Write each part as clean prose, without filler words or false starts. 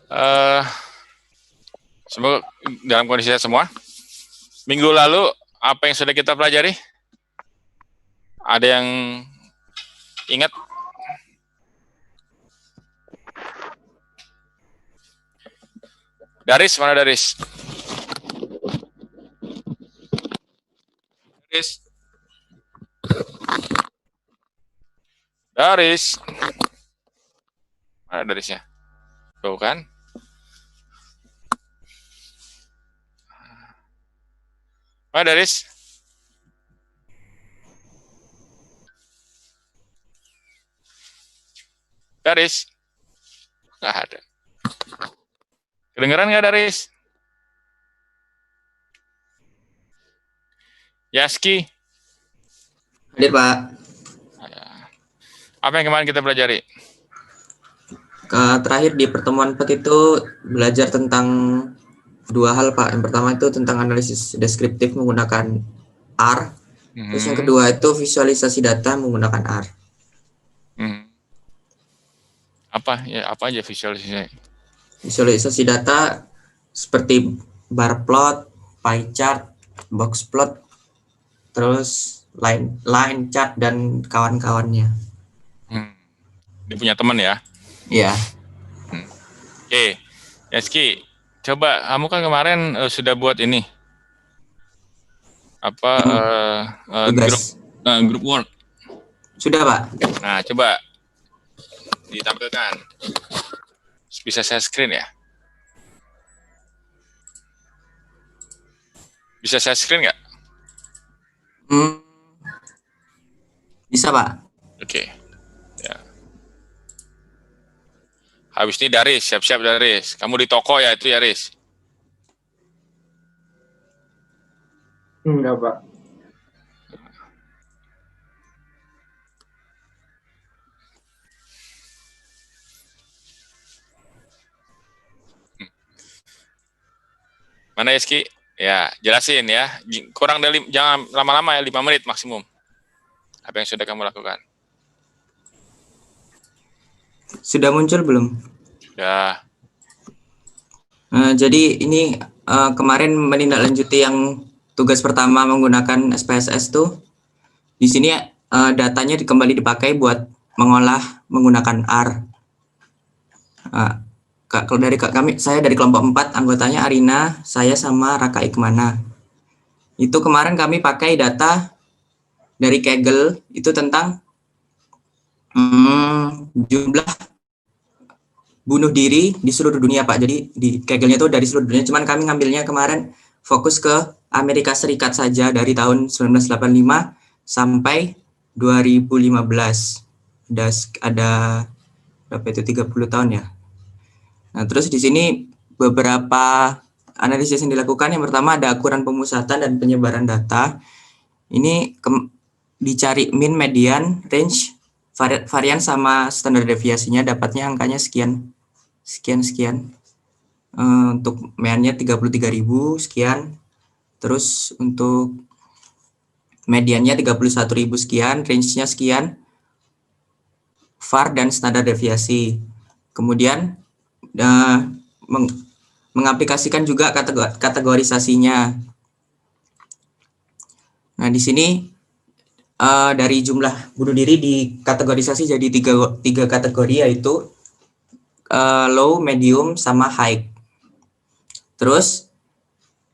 Eh, Semoga dalam kondisi sehat semua. Minggu lalu apa yang sudah kita pelajari? Ada yang ingat? Daris, mana Daris? Daris. Daris. Mana Darisnya? Tuh kan? Mana Daris? Daris? Nggak ada. Kedengeran nggak Daris? Yaski? Hadir, Pak. Apa yang kemarin kita pelajari? Terakhir di pertemuan PET itu belajar tentang dua hal, Pak. Yang pertama itu tentang analisis deskriptif menggunakan R. Terus yang kedua itu visualisasi data menggunakan R. Apa aja visualisasinya? Visualisasi data seperti bar plot, pie chart, box plot, terus line chart dan kawan-kawannya. Dia punya teman ya? Iya. Oke, Yaski, coba kamu kan kemarin sudah buat ini apa grup work. Sudah, Pak. Nah, coba ditampilkan. Bisa saya screen ya? Bisa saya screen nggak? Bisa, Pak. Oke. Ya. Habis ini Daris, siap-siap Daris. Kamu di toko ya itu ya, Riz? Enggak, Pak. Mana Yeski? Ya, jelasin ya. Kurang dari, jangan lama-lama ya, 5 menit maksimum. Apa yang sudah kamu lakukan? Sudah muncul belum? Sudah. Jadi ini kemarin menindaklanjuti yang tugas pertama menggunakan SPSS tuh. Di sini datanya kembali dipakai buat mengolah menggunakan R. Kalau dari saya dari kelompok 4, anggotanya Arina, saya sama Raka Ikmana. Itu kemarin kami pakai data dari Kaggle itu tentang jumlah bunuh diri di seluruh dunia, Pak. Jadi di Kaggle-nya itu dari seluruh dunia, cuman kami ngambilnya kemarin fokus ke Amerika Serikat saja dari tahun 1985 sampai 2015. Ada berapa itu, 30 tahun ya. Nah, terus di sini beberapa analisis yang dilakukan. Yang pertama ada ukuran pemusatan dan penyebaran data. Ini dicari min, median, range, varian sama standar deviasinya, dapatnya angkanya sekian. Untuk meannya 33.000 sekian. Terus untuk mediannya 31.000 sekian, range-nya sekian, var dan standar deviasi. Kemudian mengaplikasikan juga kategorisasinya. Nah, di sini dari jumlah bunuh diri dikategorisasi jadi tiga kategori, yaitu low, medium, sama high. Terus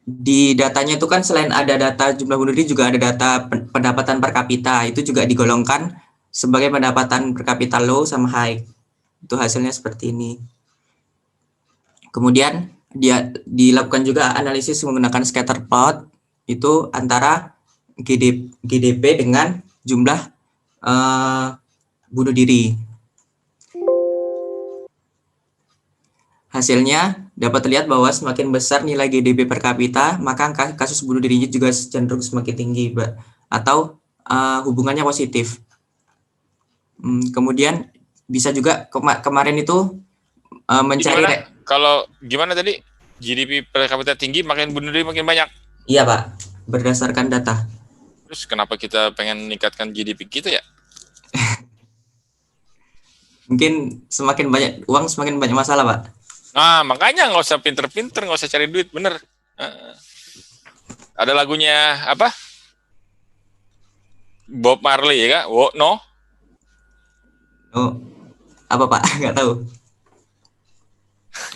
di datanya itu kan selain ada data jumlah bunuh diri juga ada data pendapatan per kapita, itu juga digolongkan sebagai pendapatan per kapita low sama high. Itu hasilnya seperti ini. Kemudian dia dilakukan juga analisis menggunakan scatter plot, itu antara GDP dengan jumlah bunuh diri. Hasilnya dapat terlihat bahwa semakin besar nilai GDP per kapita, maka angka kasus bunuh dirinya juga cenderung semakin tinggi, atau hubungannya positif. Kemudian bisa juga kemarin itu mencari gimana tadi? GDP per kapita tinggi, makin bunuh diri makin banyak. Iya, Pak, berdasarkan data. Terus kenapa kita pengen meningkatkan GDP kita ya? Mungkin semakin banyak uang semakin banyak masalah, Pak. Nah, makanya nggak usah pinter-pinter, nggak usah cari duit, bener. Ada lagunya apa? Bob Marley ya kak? No? Oh, apa Pak? Nggak tahu.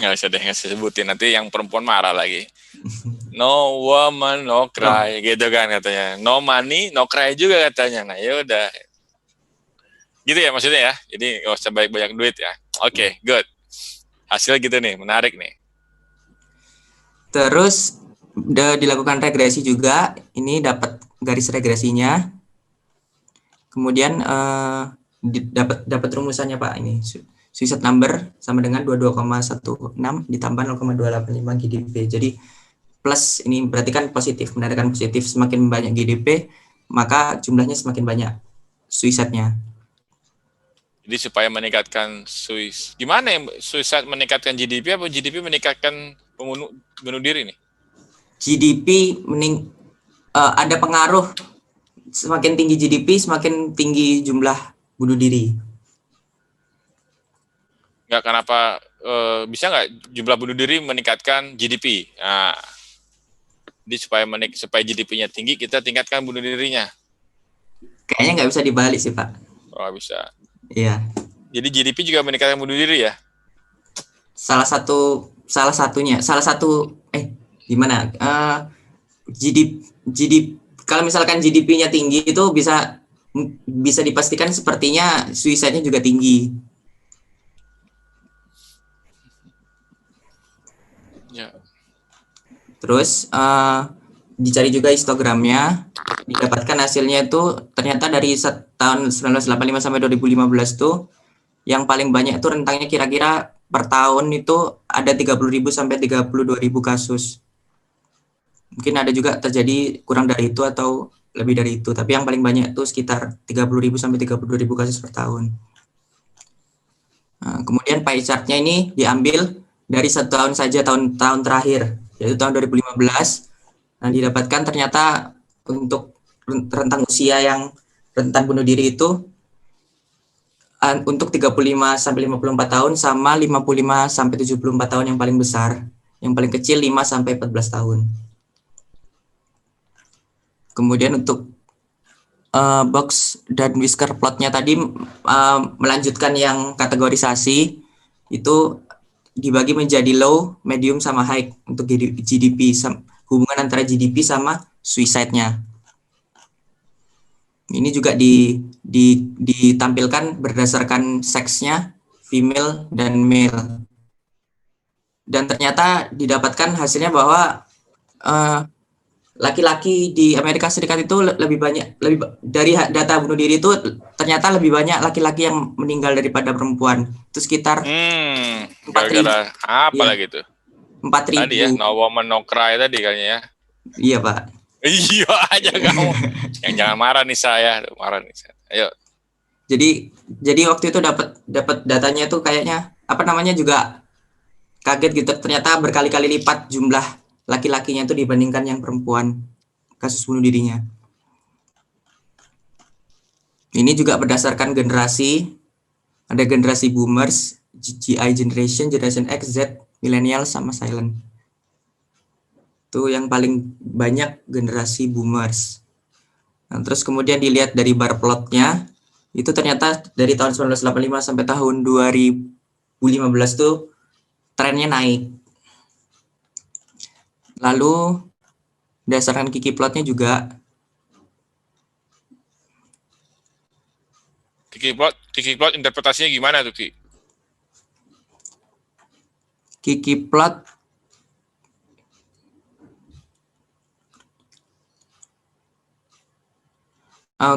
Nggak usah deh, nggak usah sebutin. Nanti yang perempuan marah lagi. No woman, no cry, gitu kan katanya. No money, no cry juga katanya. Nah, ya udah. Gitu ya maksudnya ya. Jadi nggak usah banyak duit ya. Oke, good. Hasil gitu nih, menarik nih. Terus udah dilakukan regresi juga. Ini dapat garis regresinya. Kemudian dapat rumusannya Pak ini. Suicide number sama dengan 22,16 ditambah 0,285 GDP. Jadi plus ini berarti kan positif, menandakan positif. Semakin banyak GDP, maka jumlahnya semakin banyak suicide-nya. Jadi supaya meningkatkan gimana ya suicide meningkatkan GDP apa GDP meningkatkan bunuh diri nih? GDP ada pengaruh, semakin tinggi GDP semakin tinggi jumlah bunuh diri. Nggak, kenapa bisa nggak jumlah bunuh diri meningkatkan GDP? Nah, jadi supaya GDP-nya tinggi, kita tingkatkan bunuh dirinya. Kayaknya nggak bisa dibalik sih Pak. Oh, bisa. Iya. Jadi GDP juga meningkatkan bunuh diri ya? Salah satunya gimana? GDP kalau misalkan GDP-nya tinggi itu bisa dipastikan sepertinya suicide-nya juga tinggi. Ya. Terus dicari juga histogramnya, didapatkan hasilnya itu ternyata dari tahun 1985 sampai 2015 tuh yang paling banyak itu rentangnya kira-kira per tahun itu ada 30.000 sampai 32.000 kasus. Mungkin ada juga terjadi kurang dari itu atau lebih dari itu, tapi yang paling banyak itu sekitar 30.000 sampai 32.000 kasus per tahun. Nah, kemudian pie chart-nya ini diambil dari 1 tahun saja, tahun terakhir, yaitu tahun 2015. Nah, didapatkan ternyata untuk rentang usia yang rentan bunuh diri itu untuk 35 sampai 54 tahun sama 55 sampai 74 tahun yang paling besar. Yang paling kecil 5 sampai 14 tahun. Kemudian untuk box dan whisker plotnya tadi melanjutkan yang kategorisasi itu dibagi menjadi low, medium sama high untuk GDP, hubungan antara GDP sama suicide-nya. Ini juga ditampilkan berdasarkan seksnya, female dan male. Dan ternyata didapatkan hasilnya bahwa laki-laki di Amerika Serikat itu lebih dari data bunuh diri itu ternyata lebih banyak laki-laki yang meninggal daripada perempuan. Itu sekitar 4.000. Gara-gara apa Iya. lagi tuh? 4.000. Tadi ya, no woman no cry tadi kayaknya ya. Iya Pak. Iya aja kamu. Yang jangan marah nih saya, marah nih saya. Ayo. Jadi waktu itu dapat datanya tuh kayaknya juga kaget gitu, ternyata berkali-kali lipat jumlah laki-lakinya itu dibandingkan yang perempuan kasus bunuh dirinya. Ini juga berdasarkan generasi, ada generasi boomers, GI generation, generation X, Z, millennial sama silent. Itu yang paling banyak generasi boomers. Nah, terus kemudian dilihat dari bar plotnya, itu ternyata dari tahun 1985 sampai tahun 2015 tuh trennya naik. Lalu berdasarkan Kiki plotnya juga Kiki plot interpretasinya gimana tuh Ki? Kiki plot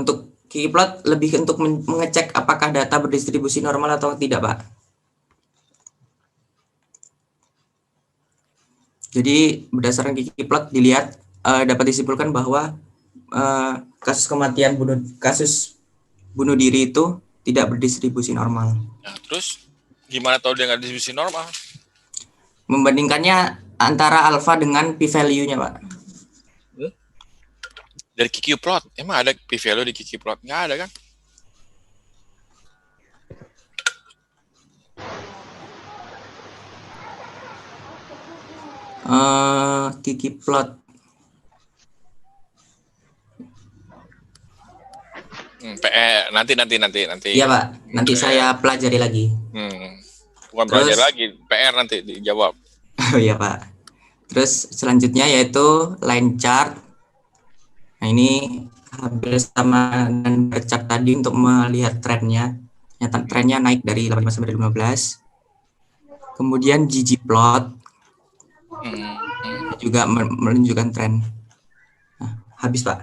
untuk Kiki plot lebih untuk mengecek apakah data berdistribusi normal atau tidak, Pak. Jadi berdasarkan Kiki plot dilihat dapat disimpulkan bahwa kasus bunuh diri itu tidak berdistribusi normal. Nah, terus gimana tahu dia nggak distribusi normal? Membandingkannya antara alpha dengan p-value-nya, Pak. Dari Kiki plot, emang ada p-value di Kiki plot? Nggak ada kan? Kiki plot. PR nanti. Iya Pak, nanti saya pelajari lagi. Bukan belajar lagi, PR nanti dijawab. Oh iya Pak. Terus selanjutnya yaitu line chart. Nah ini hampir sama dengan bar chart tadi untuk melihat trennya. Ternyata trennya naik dari 85 sampai 15. Kemudian ggplot juga menunjukkan tren. Nah, habis Pak.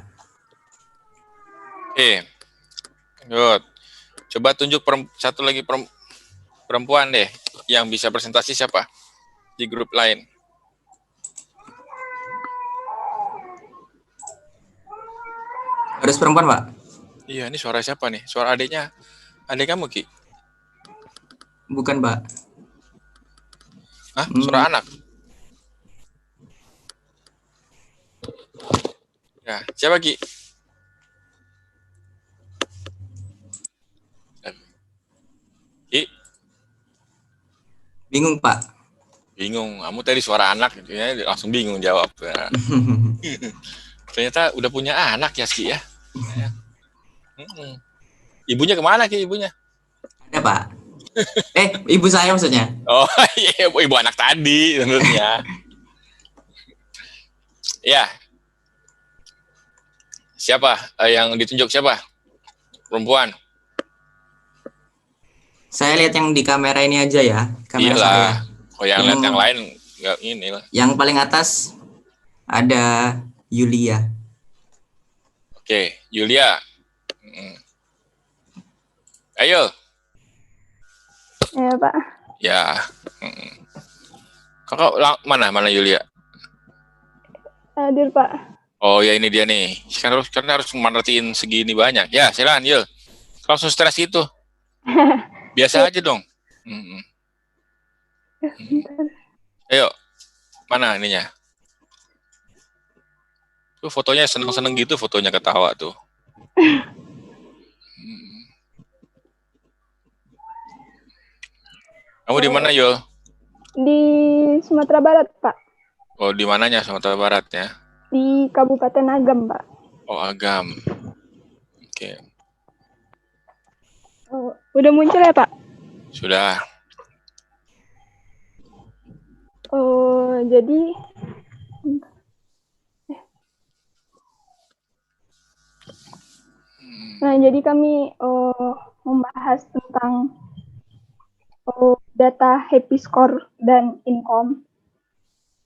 Oke, good. Coba tunjuk satu lagi perempuan deh yang bisa presentasi siapa di grup lain. Harus perempuan Pak? Iya, ini suara siapa nih? Suara adiknya? Adik kamu, Ki? Bukan Pak. Hah? Suara anak? Ya, siapa, Ki? Ki? Bingung Pak. Bingung. Kamu tadi suara anak, ya, langsung bingung jawab. Ya. Ternyata udah punya anak ya, Ki ya? Ibunya kemana, Ki, ibunya? Ada Pak. Ibu saya maksudnya. Oh, iya, ibu anak tadi tentunya. Ya. Siapa yang ditunjuk siapa? Perempuan. Saya lihat yang di kamera ini aja ya, kamera Iyalah. saya. Oh, yang lihat yang lain nggak ini lah. Yang paling atas ada Yulia. Oke, Yulia. Ayo. Ya, Pak. Ya. Kakak mana Yulia? Hadir, Pak. Oh ya, ini dia nih. Karena harus merhatiin segini banyak. Ya, silakan, Yul. Langsung stres gitu. Biasa aja dong. Ayo. Mana ininya? Tuh fotonya seneng-seneng gitu, fotonya ketawa tuh. Kamu di mana, Yul? Di Sumatera Barat, Pak. Oh, di mananya Sumatera Barat ya? Di Kabupaten Agam, Pak. Oh, Agam. Oke. Oh, udah muncul ya, Pak? Sudah. Oh, jadi jadi kami membahas tentang data happy score dan income.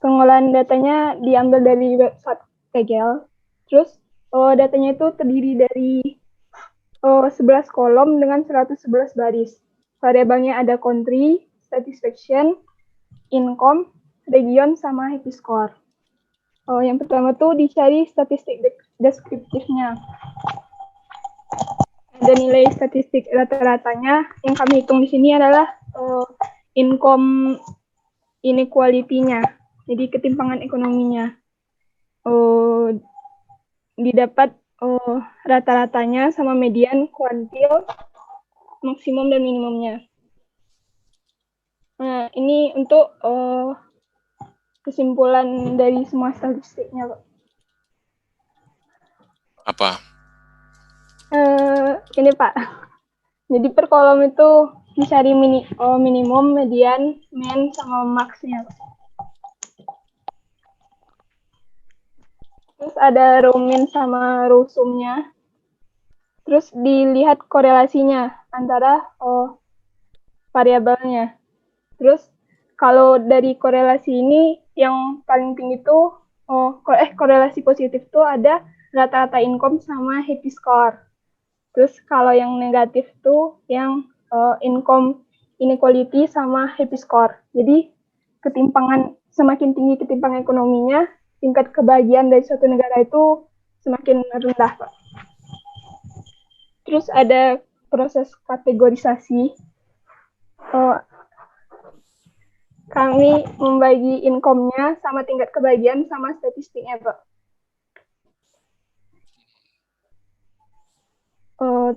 Pengolahan datanya diambil dari website Kaggle. Terus datanya itu terdiri dari 11 kolom dengan 111 baris. Variabelnya ada country, satisfaction, income, region, sama happy score. Yang pertama tuh dicari statistik deskriptifnya. Ada nilai statistik rata-ratanya. Yang kami hitung di sini adalah income inequality-nya. Jadi ketimpangan ekonominya. Didapat rata-ratanya sama median, kuantil, maksimum dan minimumnya. Nah, ini untuk kesimpulan dari semua statistiknya, Pak. Apa? Ini, Pak. Jadi per kolom itu dicari minimum, median, mean, sama max-nya, Pak. Terus ada row mean sama row sum-nya. Terus dilihat korelasinya antara variabelnya. Terus kalau dari korelasi ini yang paling tinggi tuh korelasi positif tuh ada rata-rata income sama happy score. Terus kalau yang negatif tuh yang income inequality sama happy score. Jadi semakin tinggi ketimpangan ekonominya, tingkat kebahagiaan dari suatu negara itu semakin rendah, Pak. Terus ada proses kategorisasi. Kami membagi income-nya sama tingkat kebahagiaan sama statistiknya, Pak.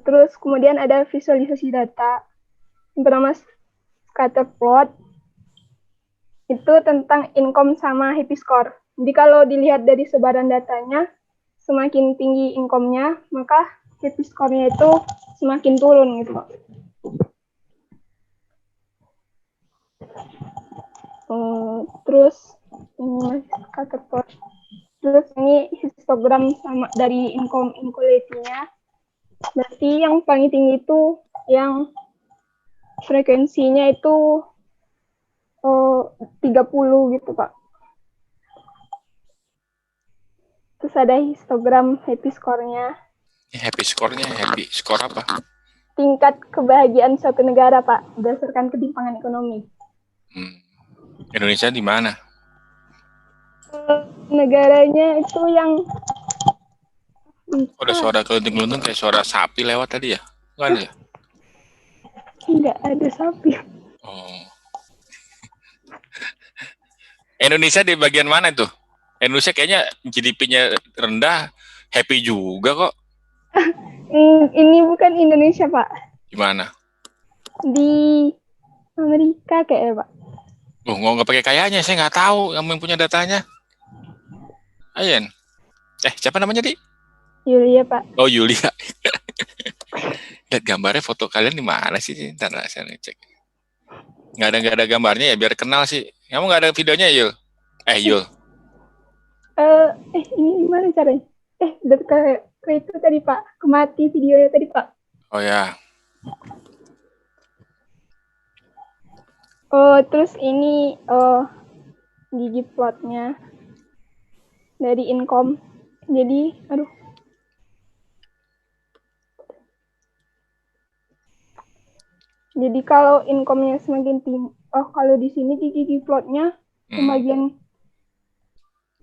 Terus kemudian ada visualisasi data. Yang pertama scatter plot. itu tentang income sama happy score. Jadi kalau dilihat dari sebaran datanya, semakin tinggi income-nya, maka happy score-nya itu semakin turun gitu, Pak. Terus terus ini histogram sama dari income inequality-nya. Berarti yang paling tinggi itu yang frekuensinya itu 30 gitu, Pak. Terus ada histogram happy score-nya. Happy score-nya, happy score apa? Tingkat kebahagiaan suatu negara, Pak, berdasarkan ketimpangan ekonomi. Indonesia di mana? Negaranya itu yang Ada suara kelenting-kelenting kayak suara sapi lewat tadi ya? Bukan ya? nggak ada sapi. Oh. Indonesia di bagian mana tuh? Indonesia kayaknya GDP-nya rendah, happy juga kok. Ini bukan Indonesia, Pak. Di mana? Di Amerika kayaknya, Pak. Oh, nggak pakai kayaknya, saya nggak tahu yang punya datanya. Ayen. Siapa namanya, Di? Yulia, Pak. Oh, Yulia. Lihat gambarnya, foto kalian di mana sih? Ntar saya cek. Nggak ada gambarnya ya, biar kenal sih. Kamu nggak ada videonya, Yul? Yul. Ini gimana caranya? Udah ke itu tadi, Pak. Kemati videonya tadi, Pak. Oh ya. Terus ini gigi plotnya dari income. Jadi, Jadi kalau income-nya semakin tinggi, kalau di sini di gigi plotnya pembagian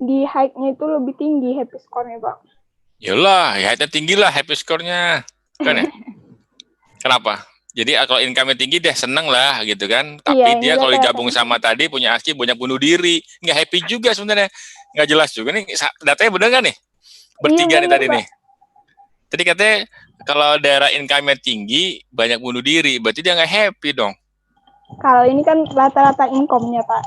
di height-nya itu lebih tinggi happy score-nya, Pak. Yalah, ya height-nya tinggi lah happy score-nya. Kan ya? Kenapa? Jadi kalau income-nya tinggi dia seneng lah gitu kan. Tapi dia kalau digabung sama tadi punya ASCII banyak bunuh diri. Nggak happy juga sebenarnya. Nggak jelas juga nih. Datanya bener nggak nih? Bertiga nih tadi, Pak. Nih. Tadi katanya kalau daerah income-nya tinggi banyak bunuh diri. Berarti dia nggak happy dong. Kalau ini kan rata-rata income-nya, Pak.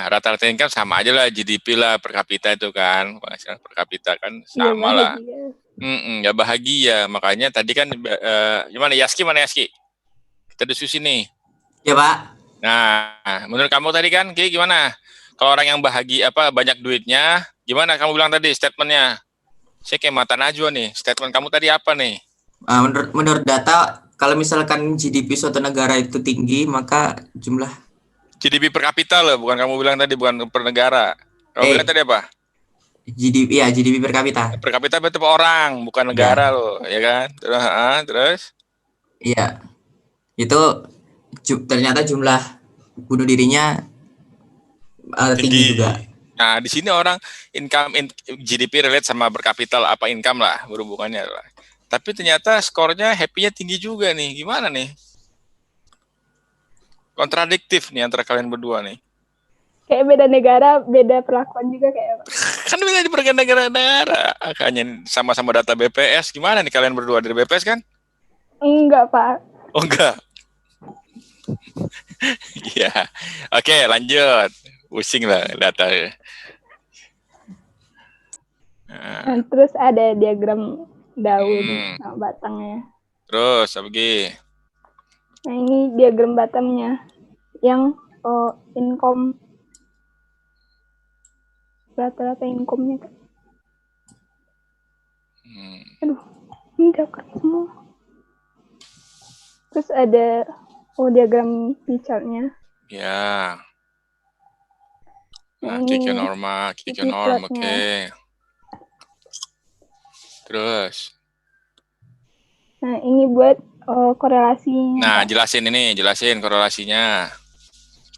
Rata-rata income sama aja lah. GDP lah per kapita itu kan. Penghasilan per kapita kan sama lah. Nggak bahagia. Makanya tadi kan gimana Yaski, mana Yaski? Kita diskusi nih. Ya, Pak. Nah, menurut kamu tadi kan Ki gimana? Kalau orang yang bahagia banyak duitnya, gimana kamu bilang tadi statementnya? Saya kayak mata najwa nih. Statement kamu tadi apa nih? Menurut data, kalau misalkan GDP suatu negara itu tinggi, maka jumlah GDP per kapita loh, bukan kamu bilang tadi, bukan per negara. Kamu bilang tadi apa? GDP per kapita. Per kapita berarti per orang, bukan negara loh, ya kan? Terus? Iya. Itu ternyata jumlah bunuh dirinya tinggi juga. Nah, di sini orang GDP relate sama per kapita apa income lah berhubungannya lah. Tapi ternyata skornya happy-nya tinggi juga nih. Gimana nih? Kontradiktif nih antara kalian berdua nih. Kayak beda negara, beda perlakuan juga kayak. Kan beda di negara-negara. Makanya sama-sama data BPS. Gimana nih kalian berdua dari BPS kan? Enggak, Pak. Oh, enggak. Iya. Oke, lanjut. Pusing lah data. Nah, terus ada diagram daun sama batangnya. Terus apa lagi? Nah, ini diagram batangnya yang income rata-rata income-nya. Ini dapat semua. Terus ada diagram pie chart-nya. Ya. Nah, Kikyo norma, oke. Terus? Nah, ini buat korelasinya. Nah, Pak. jelasin korelasinya.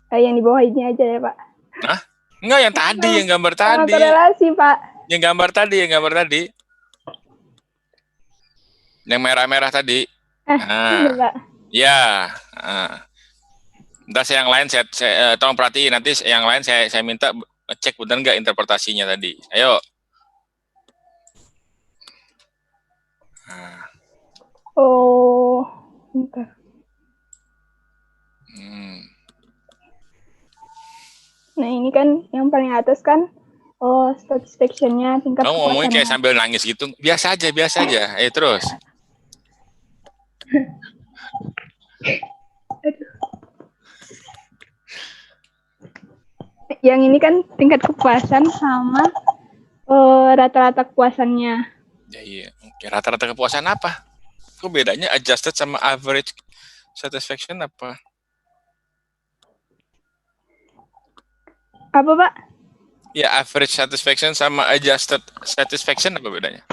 Yang di bawah ini aja ya, Pak. Hah? Enggak, yang tadi, yang gambar tadi. Korelasi, Pak. Yang gambar tadi. Yang merah-merah tadi. Pak. Ya. Entah yang lain saya tolong perhatiin, nanti yang lain saya minta cek benar nggak interpretasinya tadi. Ayo. Bentar. Nah, ini kan yang paling atas kan satisfaction-nya, tingkat Kamu ngomongnya kayak kepuasannya. sambil nangis gitu. Biasa aja. Terus. Yang ini kan tingkat kepuasan sama rata-rata kepuasannya. Ya iya. Oke, rata-rata kepuasan apa? Kok bedanya adjusted sama average satisfaction apa? Apa, Pak? Ya, average satisfaction sama adjusted satisfaction apa bedanya?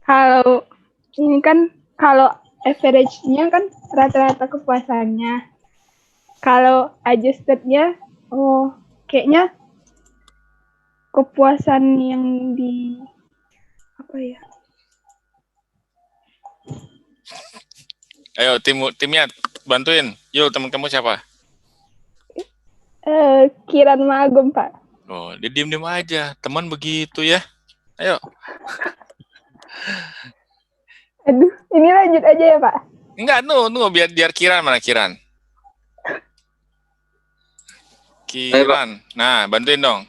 Kalau ini kan kalau average-nya kan rata-rata kepuasannya. Kalau adjusted-nya kayaknya kepuasan yang di apa ya? Ayo timnya bantuin. Yuk, teman kamu siapa? Kiran Magum, Pak. Oh, dia diem aja. Teman begitu ya. Ayo. Aduh, ini lanjut aja ya, Pak. Enggak, biar Kiran mana Kiran? Kiran. Nah, bantuin dong.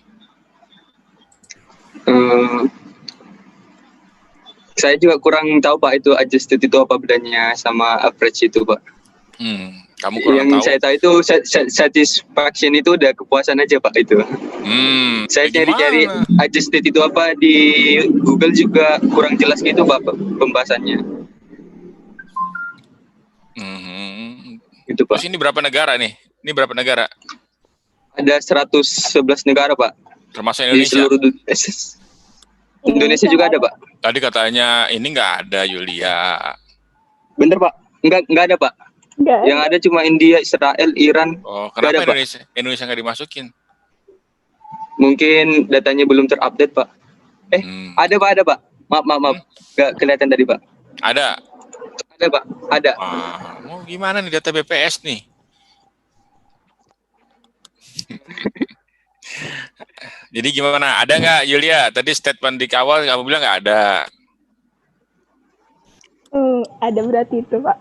Saya juga kurang tahu Pak itu adjusted itu apa bedanya sama average itu Pak. Kamu kurang Yang tahu. saya tahu itu satisfaction itu udah kepuasan aja Pak itu. Saya cari-cari adjusted itu apa di Google juga kurang jelas gitu Pak pembahasannya. Itu Pak. Terus ini berapa negara nih? Ini berapa negara? Ada 111 negara Pak. Termasuk Di Indonesia. seluruh Indonesia juga ada Pak. Tadi katanya ini nggak ada Yulia. Bener Pak? Nggak ada Pak. Nggak. Yang ada cuma India, Israel, Iran. Oh, kenapa ada, Indonesia nggak dimasukin? Mungkin datanya belum terupdate Pak. Ada Pak. Maaf. Nggak kelihatan tadi Pak. Ada Pak. Ada. Mau gimana nih data BPS nih? Jadi gimana? Ada nggak Yulia? Tadi statement di awal kamu bilang nggak ada. Ada berarti itu Pak.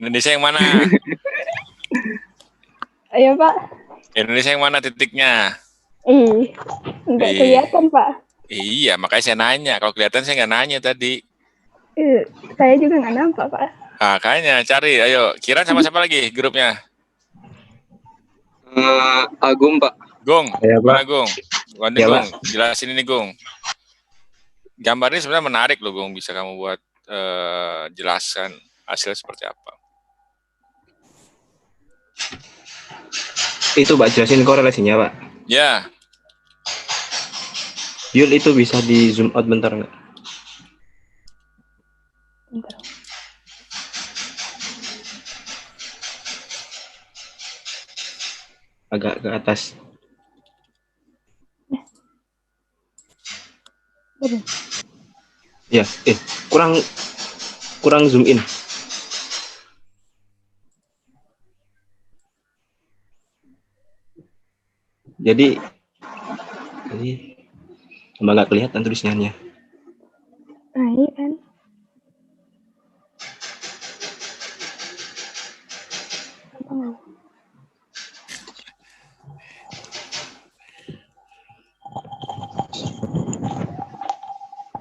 Indonesia yang mana? Ayo Pak. Indonesia yang mana titiknya? Nggak kelihatan Pak. Iya, makanya saya nanya. Kalau kelihatan saya nggak nanya tadi. Saya juga nggak nampak Pak. Makanya cari, ayo. Kiran sama siapa lagi grupnya? Agung Pak. Gung, Ya, Pak. mana Gung? Ya, Gung, jelasin ini Gung. Gambar ini sebenarnya menarik loh Gung, bisa kamu buat jelaskan hasil seperti apa. Itu Pak, jelasin korelasinya Pak. Ya, Yul itu bisa di zoom out bentar nggak? Bentar. Agak ke atas. Ya, kurang zoom in. Jadi tambah nggak kelihatan tulisannya. Nah, ini kan.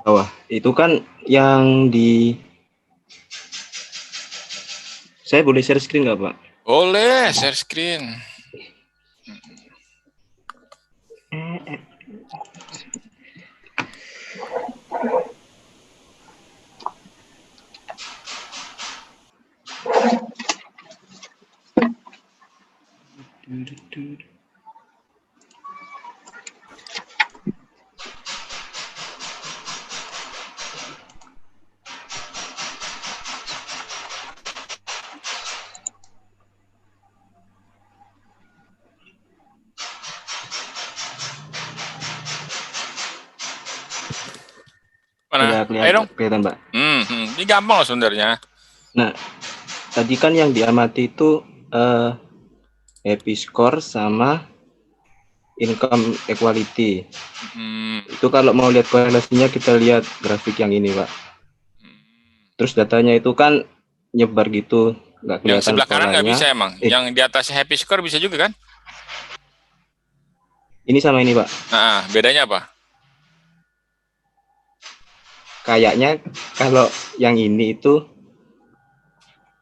Bawah itu kan yang di. Saya boleh share screen nggak Pak? boleh share screen. Mana? Udah Ayo dong. kelihatan Pak. Ini gampang loh sebenarnya. Nah, tadi kan yang diamati itu happy score sama income equality. Itu kalau mau lihat korelasinya kita lihat grafik yang ini Pak. Terus datanya itu kan nyebar gitu, nggak kelihatan Yang sebelah kanan nggak polanya. bisa emang. Yang di atasnya happy score bisa juga kan? Ini sama ini, Pak. Nah, bedanya apa? Kayaknya kalau yang ini itu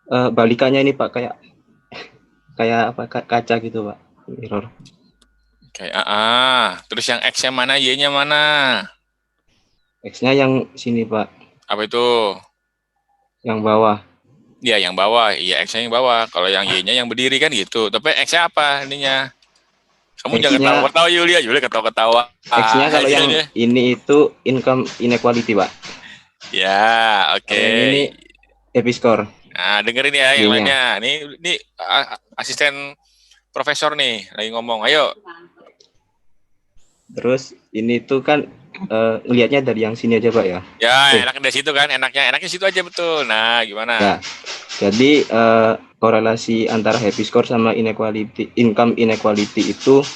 balikannya ini, Pak, kayak apa, kaca gitu, Pak. Mirror. Kayak terus yang X-nya mana, Y-nya mana? X-nya yang sini, Pak. Apa itu? Yang bawah. Ya, yang bawah. Iya, X-nya yang bawah. Kalau yang Y-nya yang berdiri kan gitu. Tapi X-nya apa ininya? Kamu jangan ketawa-ketawa, Yulia. Yulia ketawa-ketawa. X-nya kalau yang ini itu income inequality, Pak. Ya, oke. Yang ini happy score. Nah, dengerin ya yang lainnya. Ini asisten profesor nih lagi ngomong. Ayo. Terus ini tuh kan lihatnya dari yang sini aja, Pak, ya. Ya, enak dari situ kan. Enaknya situ aja betul. Nah, gimana? Ya. Jadi korelasi antara happy score sama income inequality itu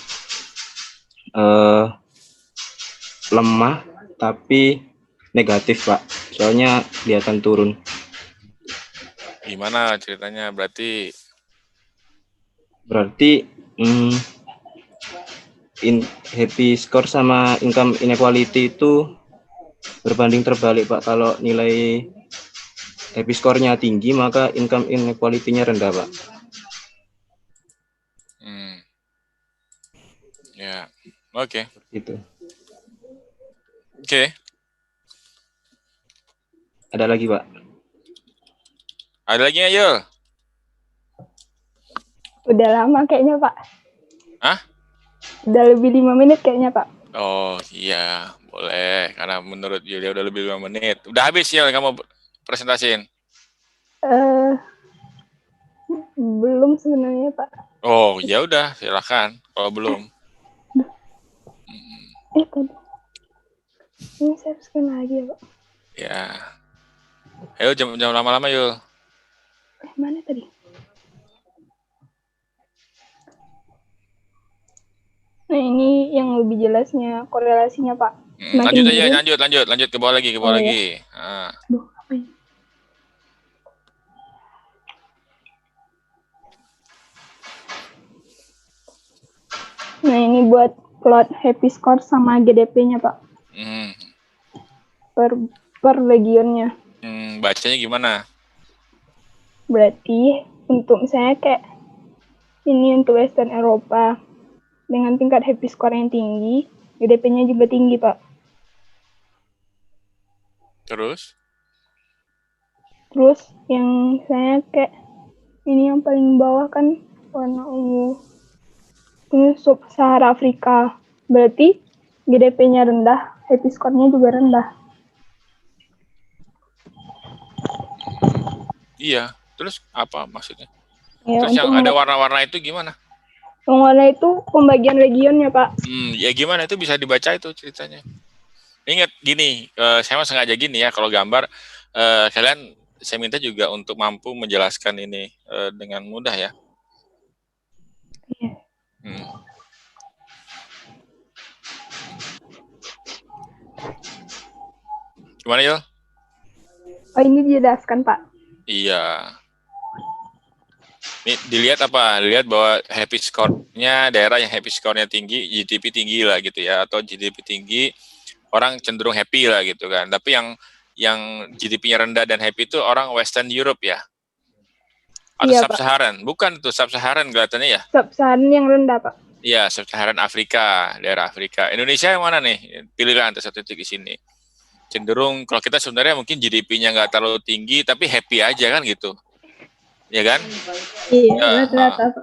lemah tapi negatif, Pak. Soalnya kelihatan turun. Gimana ceritanya? Berarti happy score sama income inequality itu berbanding terbalik, Pak. Kalau nilai happy score-nya tinggi, maka income inequality-nya rendah, Pak. Ya, oke. Itu. Oke. Ada lagi, Pak? Ada lagi ayo. Udah lama kayaknya, Pak. Hah? Udah lebih 5 menit kayaknya, Pak. Oh iya, boleh. Karena menurut Yulia udah lebih 5 menit. Udah habis ya kamu presentasiin? Belum sebenarnya, Pak. Oh ya udah, silakan. Kalau belum. Tadi. Ini saya harus lagi ya, Pak. Ya. Ayo jangan lama-lama yuk. Mana tadi? Nah, ini yang lebih jelasnya korelasinya, Pak. Lanjut aja, lanjut ke bawah lagi, lagi. Ya. Aduh, apa ini? Nah, ini buat plot happy score sama GDP-nya, Pak. Per regionnya. Bacanya gimana? Berarti untuk misalnya kayak ini untuk Western Eropa dengan tingkat happy score yang tinggi, GDP-nya juga tinggi, Pak. Terus yang saya kayak ini yang paling bawah kan warna ungu. Ini sub-Sahara Afrika. Berarti GDP-nya rendah, happy score-nya juga rendah. Iya, terus apa maksudnya? Ya, terus yang ada warna-warna itu gimana? Yang warna itu pembagian regionnya, Pak. Ya gimana itu bisa dibaca itu ceritanya? Ingat gini, saya mau sengaja gini ya, kalau gambar, kalian saya minta juga untuk mampu menjelaskan ini dengan mudah ya. Iya. Gimana Yul? Oh, ini dijelaskan, Pak. Iya. Ini dilihat apa? Dilihat bahwa happy score-nya, daerah yang happy score-nya tinggi, GDP tinggi lah gitu ya, atau GDP tinggi, orang cenderung happy lah gitu kan. Tapi yang GDP-nya rendah dan happy itu orang Western Europe ya? Atau iya, Sub-Saharan? Bukan tuh Sub-Saharan kelihatannya ya? Sub-Saharan yang rendah, Pak. Iya, Sub-Saharan Afrika, daerah Afrika. Indonesia yang mana nih? Pilihlah antara satu titik di sini. Cenderung, kalau kita sebenarnya mungkin GDP-nya nggak terlalu tinggi, tapi happy aja kan gitu. Ya kan? Iya, rata-rata.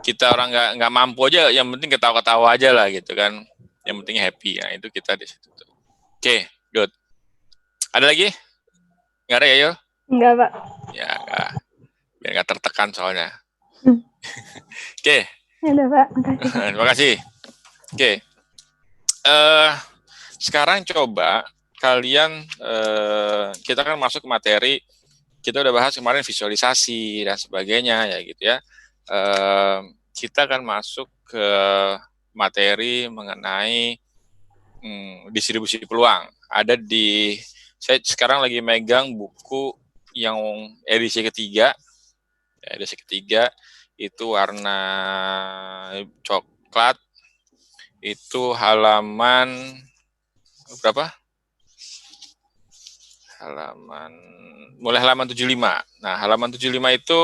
Kita orang nggak mampu aja, yang penting ketawa-ketawa aja lah gitu kan. Yang penting happy, ya itu kita di situ. Oke, good. Ada lagi? Nggak ada ya, Yul? Enggak, Pak. Ya, nggak. Biar nggak tertekan soalnya. Oke. Ada, Pak. Makasih. Terima kasih. Oke. Sekarang coba kalian, kita kan masuk ke materi, kita udah bahas kemarin visualisasi dan sebagainya ya gitu ya. Kita akan masuk ke materi mengenai distribusi peluang. Saya sekarang lagi megang buku yang edisi ketiga itu warna coklat itu halaman berapa? Mulai halaman 75. Nah, halaman 75 itu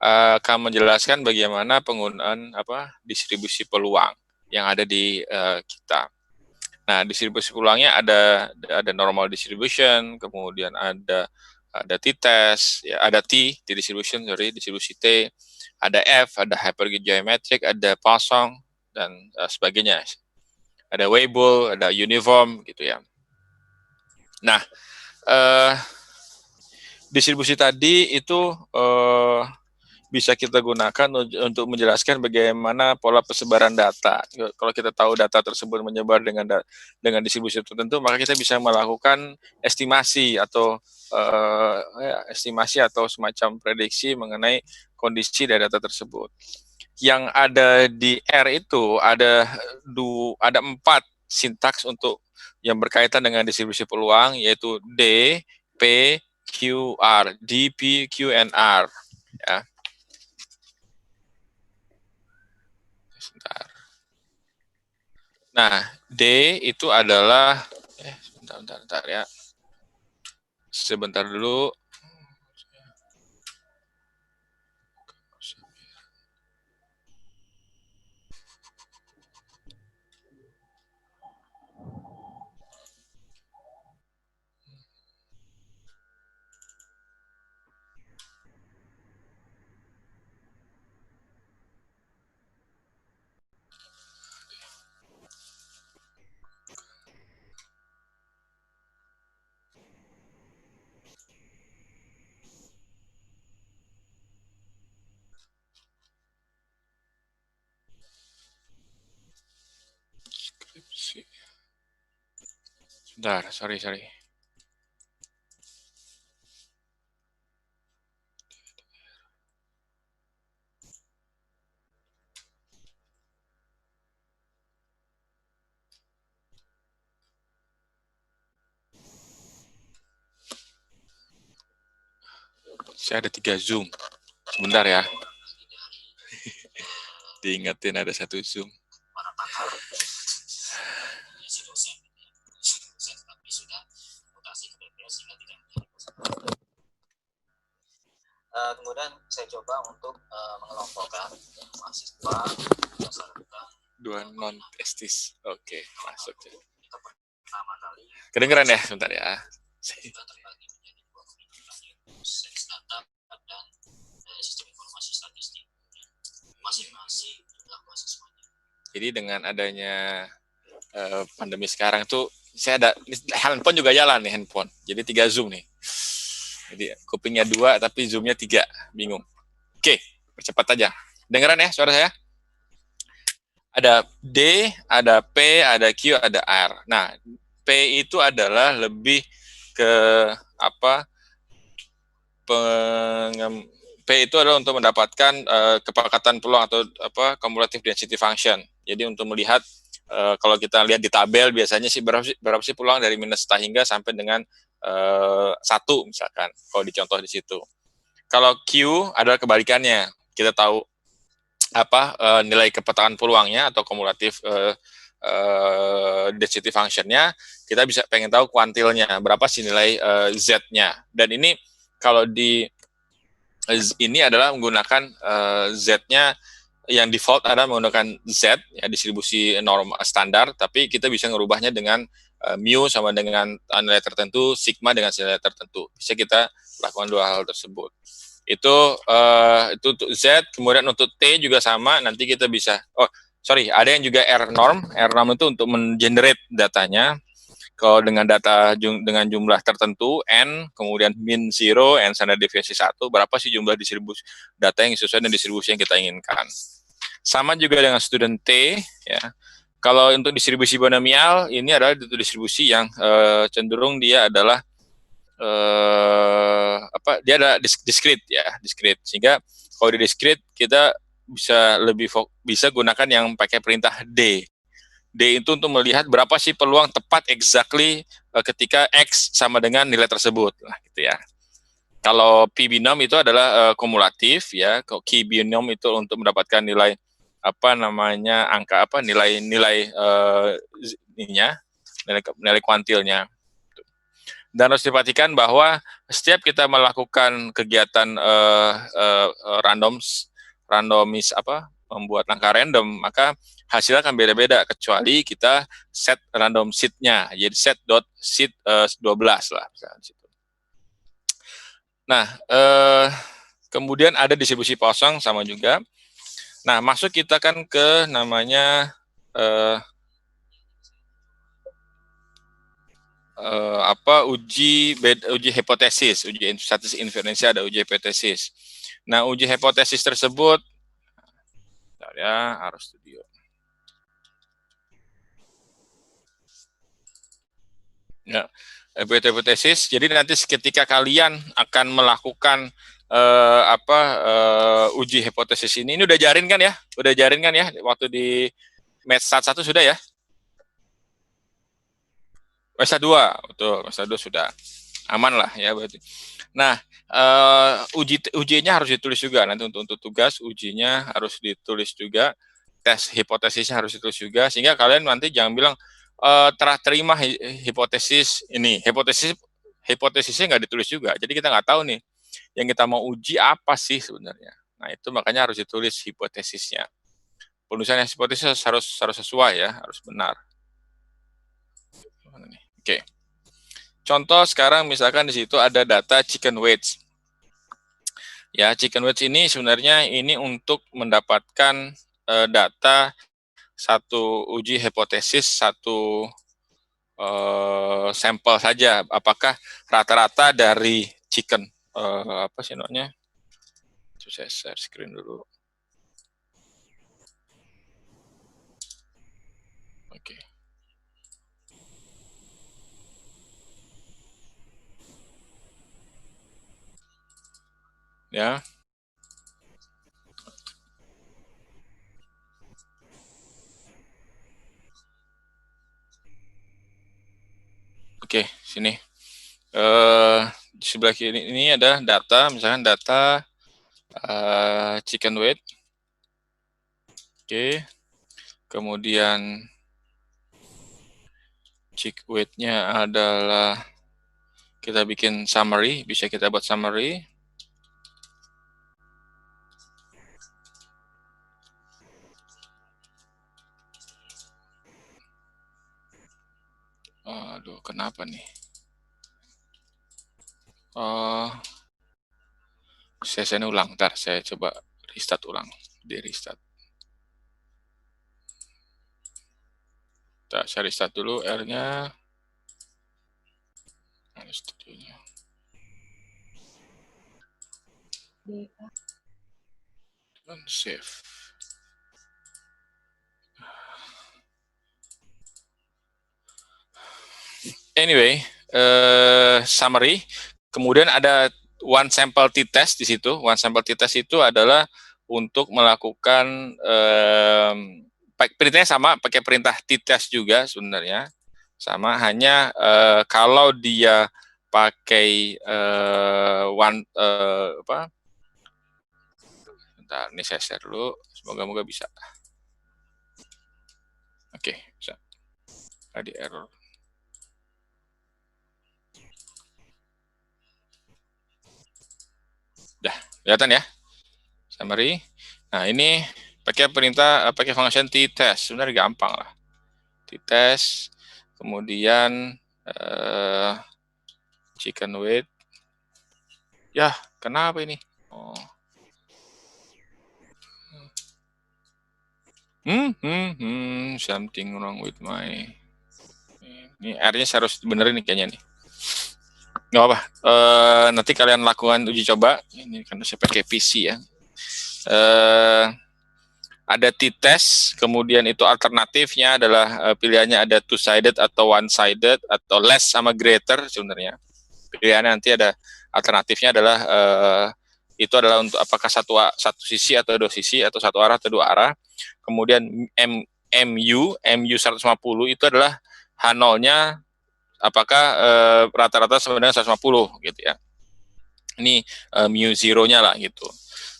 akan menjelaskan bagaimana penggunaan distribusi peluang yang ada di kita. Nah, distribusi peluangnya ada normal distribution, kemudian ada t-test, ya, ada distribution, distribusi T, ada F, ada hypergeometric, ada Poisson, dan sebagainya. Ada Weibull, ada uniform, gitu ya. Nah, distribusi tadi itu bisa kita gunakan untuk menjelaskan bagaimana pola persebaran data. Kalau kita tahu data tersebut menyebar dengan distribusi tertentu, maka kita bisa melakukan estimasi atau semacam prediksi mengenai kondisi dari data tersebut. Yang ada di R itu ada 4 sintaks untuk yang berkaitan dengan distribusi peluang, yaitu D, P, Q, R, D, P, Q, and R. Ya. Sebentar. Nah, D itu adalah sebentar ya. Sebentar dulu. Bentar, sorry. Saya ada 3 Zoom. Sebentar ya. Diingetin ada 1 Zoom. Kemudian saya coba untuk mengelompokkan mahasiswa berdasarkan 2 non-testis. Oke, masuk. pertama kali. Kedengeran ya? Sebentar ya. Sudah terbagi menjadi 2 kelompok, sains data dan sistem informasi statistik. Masing-masing jumlah mahasiswanya. Jadi dengan adanya pandemi sekarang tuh saya ada handphone juga jalan nih handphone. Jadi 3 Zoom nih. Jadi kupingnya 2 tapi Zoom-nya 3. Bingung. Oke, percepat aja. Dengeran ya suara saya? Ada D, ada P, ada Q, ada R. Nah, P itu adalah lebih ke P itu adalah untuk mendapatkan kepekatan peluang atau cumulative density function. Jadi untuk melihat kalau kita lihat di tabel biasanya sih berapa sih peluang dari minus hingga sampai dengan 1 misalkan kalau dicontoh di situ. Kalau Q adalah kebalikannya. Kita tahu nilai kepekatan peluangnya atau cumulative density function-nya, kita bisa pengen tahu kuantilnya, berapa sih nilai Z-nya. Dan ini kalau ini adalah menggunakan Z-nya yang default adalah menggunakan Z, ya distribusi norm standar, tapi kita bisa ngerubahnya dengan mu sama dengan nilai tertentu, sigma dengan nilai tertentu. Bisa kita lakukan 2 hal tersebut. Itu untuk Z, kemudian untuk T juga sama, nanti kita bisa, ada yang juga R norm itu untuk mengenerate datanya. Kalau dengan data dengan jumlah tertentu, N, kemudian min 0, N standar deviasi 1, berapa sih jumlah distribusi data yang sesuai dengan distribusi yang kita inginkan. Sama juga dengan student T, ya. Kalau untuk distribusi binomial, ini adalah distribusi yang cenderung dia adalah dia ada discrete ya, discrete. Sehingga kalau di discrete kita bisa gunakan yang pakai perintah D. D itu untuk melihat berapa sih peluang tepat exactly ketika X sama dengan nilai tersebut. Nah, gitu ya. Kalau P binom itu adalah kumulatif ya. Q binom itu untuk mendapatkan nilai apa namanya angka apa nilai nilai kuantilnya. Dan harus diperhatikan bahwa setiap kita melakukan kegiatan randomis membuat angka random, maka hasilnya akan beda-beda kecuali kita set random seed-nya, jadi set.seed 12 lah. Nah, kemudian ada distribusi Poisson sama juga. Nah, masuk kita kan ke namanya uji hipotesis, uji statistik inferensi, ada uji hipotesis. Nah, uji hipotesis tersebut ya harus studio. Ya, hipotesis. Jadi nanti ketika kalian akan melakukan uji hipotesis ini udah jarin kan ya? Udah jarin kan ya? Waktu di Metsat 1 sudah ya? Mesa 2, betul. Mesa 2 sudah aman lah ya berarti. Nah, ujinya harus ditulis juga. Nanti untuk tugas ujinya harus ditulis juga. Tes hipotesisnya harus ditulis juga. Sehingga kalian nanti jangan bilang terima hipotesis ini. Hipotesisnya nggak ditulis juga. Jadi kita nggak tahu nih yang kita mau uji apa sih sebenarnya. Nah, itu makanya harus ditulis hipotesisnya. Penulisan hipotesis harus sesuai ya, harus benar. Oke. Contoh sekarang misalkan di situ ada data chicken weights. Ya, chicken weights ini sebenarnya ini untuk mendapatkan data satu uji hipotesis, satu sampel saja. Apakah rata-rata dari chicken apa sih namanya? Saya share screen dulu. Oke. Ya. Oke, sini. Di sebelah kiri ini ada data, misalkan data chicken weight. Oke. Kemudian chicken weight-nya adalah kita bikin summary, bisa kita buat summary. Aduh, kenapa nih? Saya ulang, ntar saya coba restart ulang, di restart. Saya restart dulu R-nya. Studionya. Dan save. Anyway, summary. Kemudian ada one sample t-test di situ. One sample t-test itu adalah untuk melakukan perintahnya sama, pakai perintah t-test juga sebenarnya. Sama, hanya kalau dia pakai bentar, ini saya share dulu. Semoga-moga bisa. Oke, bisa. Tadi error. Dah, kelihatan ya? Summary. Nah, ini pakai perintah, pakai function t-test. Sebenarnya gampang lah. T-test, kemudian chicken weight. Ya, kenapa ini? Oh. Something wrong with my... Ini R-nya harus benerin nih kayaknya nih. Nggak apa, nanti kalian lakukan uji coba. Ini kan saya pakai PC ya. Ada t-test, kemudian itu alternatifnya adalah pilihannya ada two-sided atau one-sided atau less sama greater sebenarnya. Pilihannya nanti ada alternatifnya adalah itu adalah untuk apakah satu sisi atau dua sisi atau satu arah atau dua arah. Kemudian MU 150 itu adalah H0-nya apakah rata-rata sebenarnya 150 gitu ya. Ini mu 0-nya lah gitu.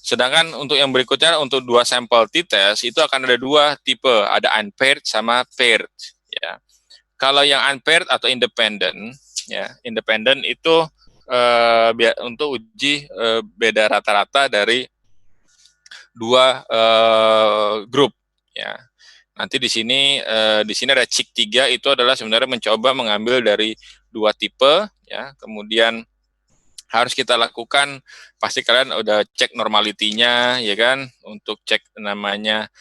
Sedangkan untuk yang berikutnya, untuk dua sampel t-test, itu akan ada dua tipe, ada unpaired sama paired. Ya. Kalau yang unpaired atau independent, ya, independent itu untuk uji beda rata-rata dari dua grup. Ya. Nanti di sini ada CIK 3, itu adalah sebenarnya mencoba mengambil dari dua tipe, ya, kemudian harus kita lakukan, pasti kalian udah cek normalitinya, ya kan, untuk cek namanya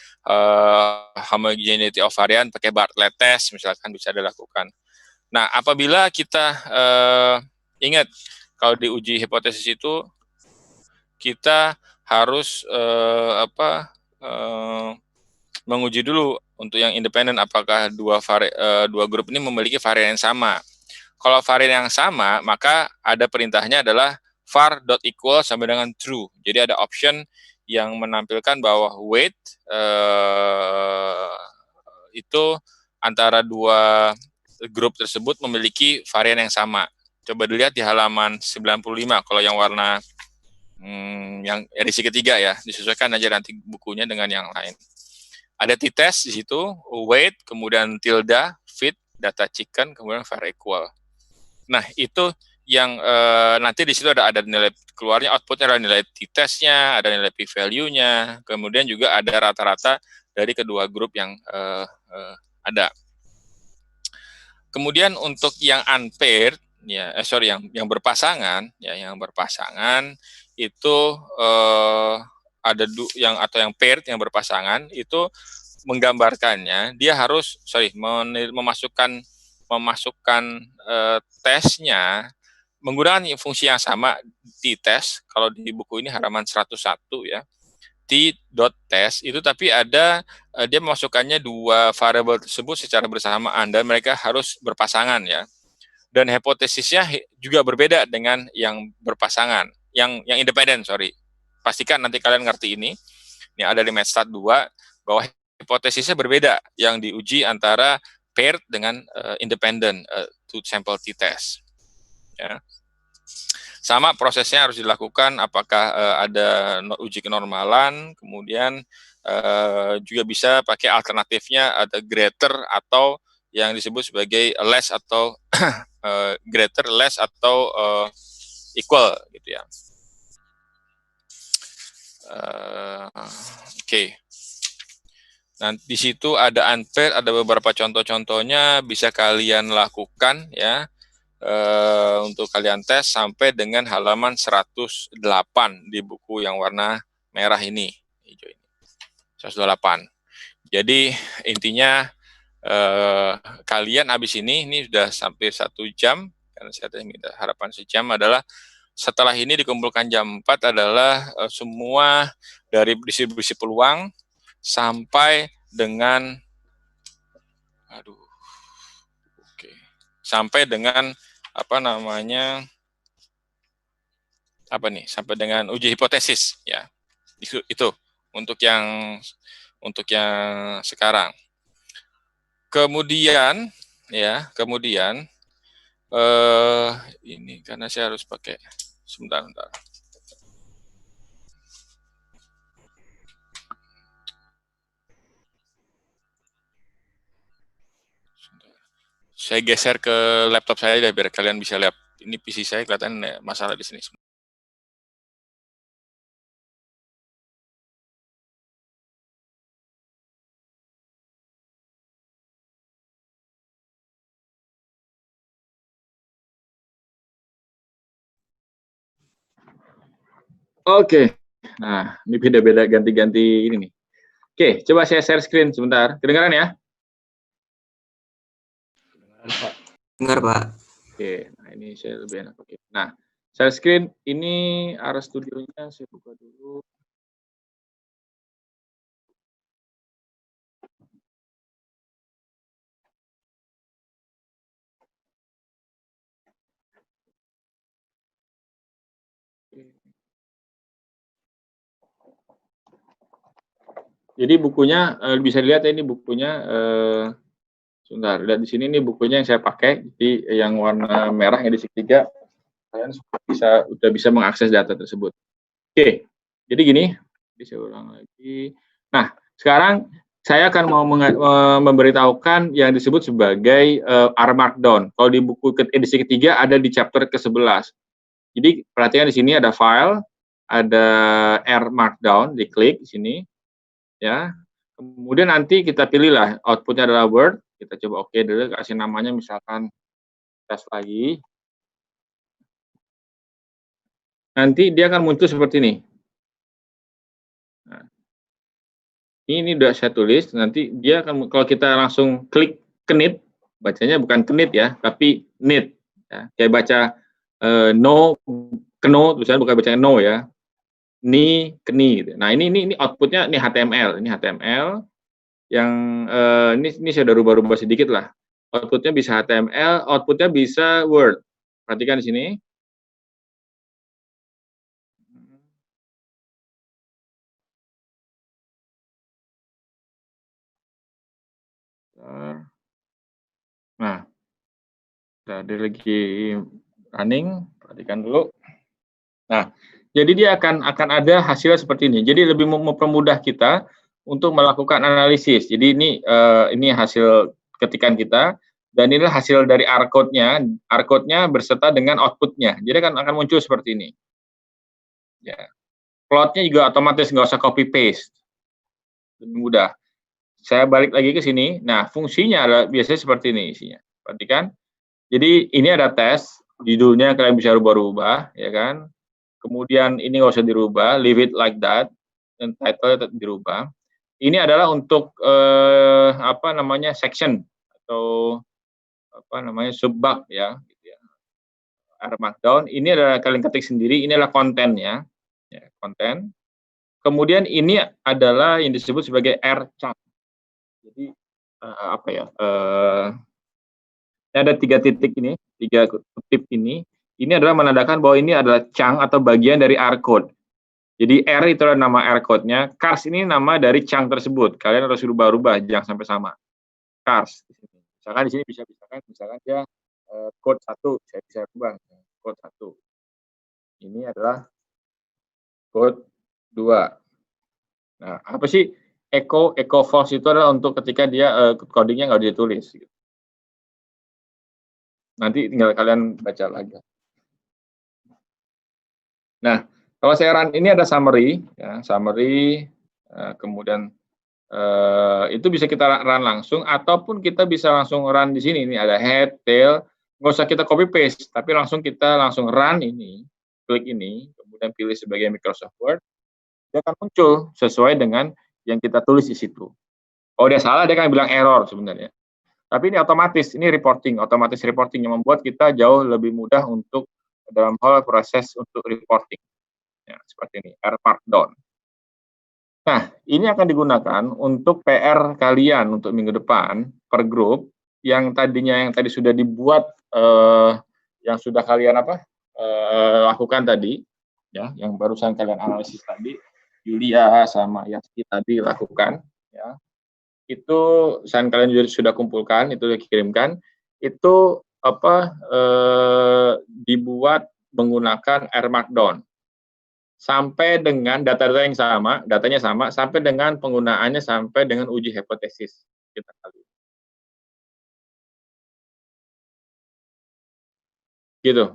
homogeneity of varian pakai Bartlett test, misalkan bisa dilakukan. Nah, apabila kita ingat, kalau di uji hipotesis itu, kita harus menguji dulu untuk yang independen, apakah dua grup ini memiliki varian yang sama. Kalau varian yang sama, maka ada perintahnya adalah var.equal sampai dengan true. Jadi ada option yang menampilkan bahwa weight itu antara dua grup tersebut memiliki varian yang sama. Coba dilihat di halaman 95, kalau yang warna yang edisi ketiga ya, disesuaikan aja nanti bukunya dengan yang lain. Ada t-test di situ, weight, kemudian tilde, fit, data chicken, kemudian var equal. Nah, itu yang nanti di situ ada nilai keluarnya, outputnya adalah nilai t-testnya, ada nilai p-value-nya, kemudian juga ada rata-rata dari kedua grup yang ada. Kemudian untuk yang unpaired, ya, yang berpasangan, ya, yang berpasangan itu ada yang paired, yang berpasangan itu menggambarkannya, dia harus memasukkan tesnya menggunakan fungsi yang sama di tes. Kalau di buku ini halaman 101 ya, t.test itu, tapi ada dia memasukkannya dua variabel tersebut secara bersamaan dan mereka harus berpasangan ya. Dan hipotesisnya juga berbeda dengan yang berpasangan, yang independen, Pastikan nanti kalian ngerti ini. Ini ada di Mathstat 2 bahwa hipotesisnya berbeda yang diuji antara paired dengan independent two sample t-test. Ya. Sama prosesnya harus dilakukan, apakah ada uji kenormalan, kemudian juga bisa pakai alternatifnya ada greater atau yang disebut sebagai less atau greater, less atau equal gitu ya. Oke. Nah, di situ ada unpaired, ada beberapa contoh-contohnya bisa kalian lakukan ya, untuk kalian tes sampai dengan halaman 108 di buku yang warna merah ini, hijau ini, 108. Jadi intinya kalian habis ini sudah sampai 1 jam, karena saya minta harapan sejam, adalah setelah ini dikumpulkan jam 4 adalah semua dari distribusi peluang sampai dengan sampai dengan sampai dengan uji hipotesis ya. Itu untuk yang sekarang. Kemudian ini karena saya harus pakai sebentar. Saya geser ke laptop saya biar kalian bisa lihat. Ini PC saya kelihatan masalah di sini. Oke. Nah, ini beda-beda ganti-ganti ini nih. Oke, coba saya share screen sebentar. Kedengaran ya? Dengar, Pak. Oke, nah ini saya lebih enak. Oke. Nah, share screen ini RStudionya saya buka dulu. Jadi bukunya bisa dilihat ya, ini bukunya sebentar, lihat di sini, ini bukunya yang saya pakai, jadi yang warna merah yang edisi 3, kalian sudah bisa mengakses data tersebut. Oke, Jadi gini, bisa ulang lagi. Nah, sekarang saya akan mau memberitahukan yang disebut sebagai R Markdown. Kalau di buku edisi ketiga ada di chapter ke-11. Jadi perhatikan di sini ada file, ada R Markdown, diklik di sini, ya. Kemudian nanti kita pilihlah outputnya adalah Word. Kita coba oke dulu, kasih namanya misalkan tes lagi. Nanti dia akan muncul seperti ini. Nah, ini udah saya tulis, nanti dia akan, kalau kita langsung klik knit, bacanya bukan knit ya, tapi knit. Ya. Kayak baca no, keno, tulisannya bukan bacanya no ya. Ni, keni. Gitu. Nah ini outputnya, ini HTML yang ini saya udah rubah-rubah sedikit lah. Outputnya bisa HTML, outputnya bisa Word. Perhatikan di sini. Nah, tadi lagi running, perhatikan dulu. Nah, jadi dia akan ada hasil seperti ini. Jadi lebih mempermudah kita untuk melakukan analisis. Jadi ini hasil ketikan kita, dan inilah hasil dari R code-nya berserta dengan output-nya. Jadi akan muncul seperti ini. Ya. Plot-nya juga otomatis, nggak usah copy paste. Lebih mudah. Saya balik lagi ke sini. Nah, fungsinya adalah biasanya seperti ini isinya. Perhatikan. Jadi ini ada tes, judulnya kalian bisa rubah-rubah, ya kan? Kemudian ini nggak usah dirubah, leave it like that, dan title tetap dirubah. Ini adalah untuk section atau subbab ya, gitu ya. R Markdown. Ini adalah kalian ketik sendiri. Ini adalah kontennya, ya, konten. Kemudian ini adalah yang disebut sebagai R chunk. Jadi ada 3 titik ini, 3 kutip ini. Ini adalah menandakan bahwa ini adalah chunk atau bagian dari R code. Jadi R itu adalah nama R code-nya, cars ini nama dari chunk tersebut. Kalian harus rubah-rubah, jangan sampai sama. Cars. Misalkan di sini misalkan dia code 1, saya bisa rubah code 1. Ini adalah code 2. Nah, apa sih echo false itu adalah untuk ketika dia codingnya nggak ditulis. Nanti tinggal kalian baca lagi. Nah, kalau saya run ini ada summary, ya, kemudian itu bisa kita run langsung, ataupun kita bisa langsung run di sini. Ini ada head, tail, nggak usah kita copy paste, tapi kita langsung run ini, klik ini, kemudian pilih sebagai Microsoft Word, dia akan muncul sesuai dengan yang kita tulis di situ. Kalau dia salah, dia akan bilang error sebenarnya. Tapi ini otomatis reporting yang membuat kita jauh lebih mudah untuk dalam hal proses untuk reporting. Ya, seperti ini, R Markdown. Nah, ini akan digunakan untuk PR kalian untuk minggu depan per grup yang tadi sudah dibuat, yang sudah kalian lakukan tadi, ya, yang barusan kalian analisis tadi, Yulia sama Yasti tadi lakukan, ya. Itu kalian sudah kumpulkan, itu dikirimkan, itu dibuat menggunakan R Markdown sampai dengan datanya sama, sampai dengan penggunaannya sampai dengan uji hipotesis kita kali. Gitu.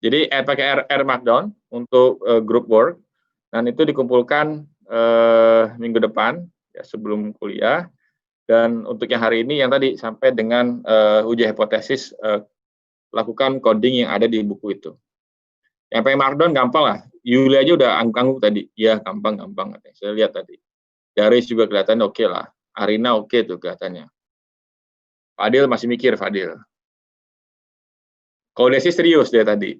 Jadi pakai R Markdown untuk group work, dan itu dikumpulkan minggu depan, ya, sebelum kuliah. Dan untuk yang hari ini, yang tadi sampai dengan uji hipotesis, lakukan coding yang ada di buku itu. Yang pakai Markdown gampang lah. Yuli aja udah angguk tadi. Ya, gampang. Saya lihat tadi. Daris juga kelihatan oke lah. Arina oke tuh kelihatannya. Fadil masih mikir, Fadil. Kalau Desi serius dia tadi.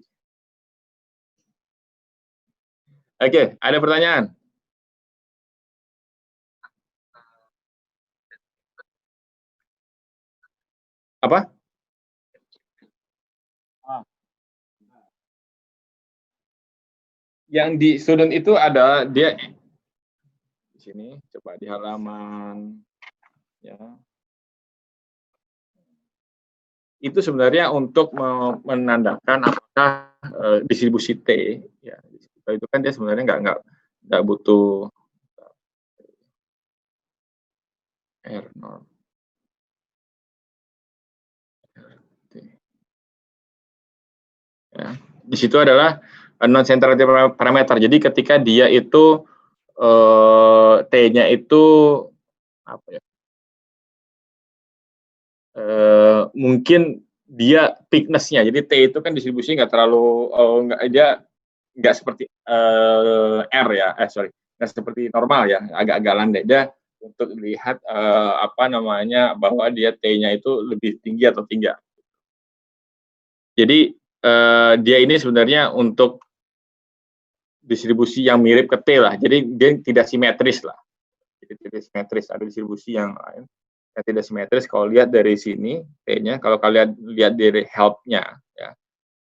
Oke, ada pertanyaan? Apa? Yang di student itu ada dia di sini, coba di halaman, ya. Itu sebenarnya untuk menandakan apakah distribusi T, ya, Kalau itu kan dia sebenarnya nggak butuh R norm. Ya. Di situ adalah non centrality parameter. Jadi ketika dia itu T-nya itu apa ya? Mungkin dia thickness-nya. Jadi T itu kan distribusi nggak terlalu nggak seperti R ya. Nggak seperti normal ya, agak-agak landai. Dia untuk lihat bahwa dia T-nya itu lebih tinggi atau tidak. Jadi dia ini sebenarnya untuk distribusi yang mirip ke T lah. Jadi dia tidak simetris lah. Jadi tidak simetris. Ada distribusi yang lain yang tidak simetris. Kalau lihat dari sini T-nya, kalau kalian lihat dari help-nya, ya,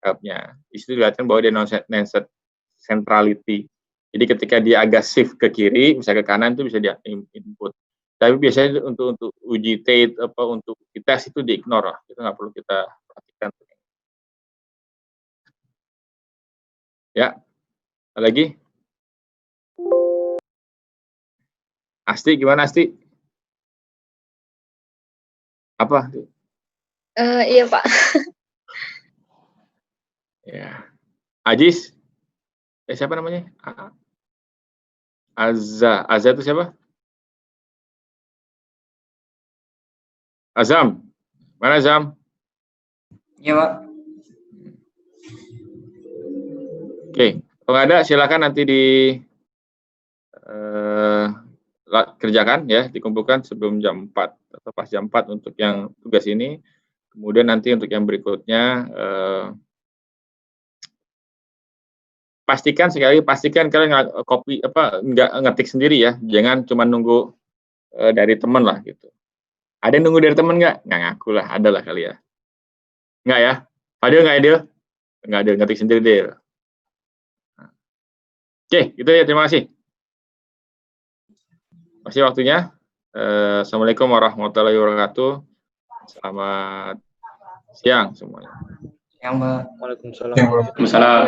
help-nya, itu dilihatkan bahwa dia non-centrality. Jadi ketika dia agak shift ke kiri, misalnya ke kanan itu bisa dia input. Tapi biasanya untuk uji T untuk tes itu di-ignore lah. Itu nggak perlu kita perhatikan. Ya, lagi? Asti, gimana Asti? Apa? Iya Pak. Ya. Ajis? Siapa namanya? Azza itu siapa? Azam. Mana Azam? Iya, Pak. Oke, kalau nggak ada silakan nanti kerjakan ya, dikumpulkan sebelum jam 4 atau pas jam 4 untuk yang tugas ini. Kemudian nanti untuk yang berikutnya pastikan kalian nggak ngetik sendiri ya, jangan cuma nunggu dari teman lah gitu. Ada yang nunggu dari teman nggak ngaku lah, ada lah kali ya. Nggak ya? Fadil nggak Adil? Nggak Adil, ngetik sendiri Adil. Oke, gitu ya, terima kasih. Masih waktunya. Assalamualaikum warahmatullahi wabarakatuh. Selamat siang semuanya. Yang, Mbak. Waalaikumsalam. Waalaikumsalam.